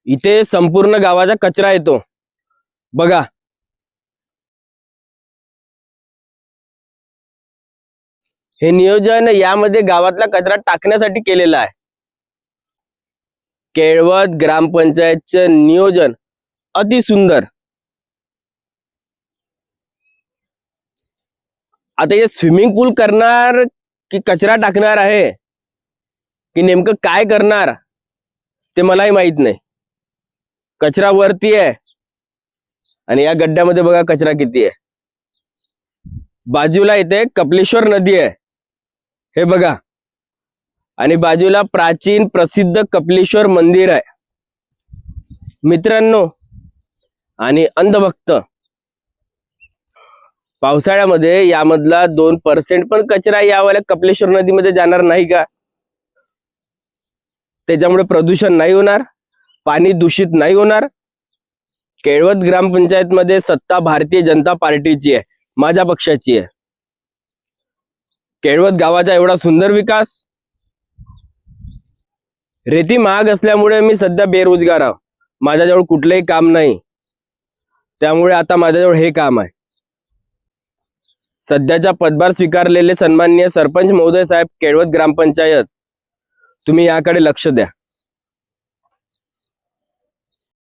इथे संपूर्ण गावाचा कचरा येतो बघा। हे नियोजन यामध्ये गावातला कचरा टाकण्यासाठी केलेलं आहे। केळवद ग्रामपंचायतचे नियोजन अति सुंदर। आता हे स्विमिंग पूल करणार की कचरा टाकणार आहे की नेमकं काय करणार ते मलाही माहित नाही। कचरा वरती आहे आणि या गड्ड्यामध्ये बघा कचरा किती आहे। बाजूला इथे कपिलेश्वर नदी आहे हे बघा, आणि बाजूला प्राचीन प्रसिद्ध कपिलेश्वर मंदिर आहे। मित्रांनो आणि अंधभक्त, पावसाळ्यामध्ये यामधला 2% पण कचरा यावाल्या कपिलेश्वर नदीमध्ये जाणार नाही का? त्याच्यामुळे प्रदूषण नाही होणार, पाणी दूषित नाही होणार। केळवद ग्रामपंचायत मध्ये सत्ता भारतीय जनता पार्टीची आहे, माझ्या पक्षाची आहे। केळवद गावाचा एवढा सुंदर विकास। रेती महाग असल्यामुळे मी सध्या बेरोजगार आहे, माझ्याजवळ कुठलेही काम नाही, त्यामुळे आता माझ्याजवळ हे काम आहे। सध्याचा पदभार स्वीकारलेले सन्माननीय सरपंच महोदय साहेब केळवद ग्रामपंचायत, तुम्ही याकडे लक्ष द्या।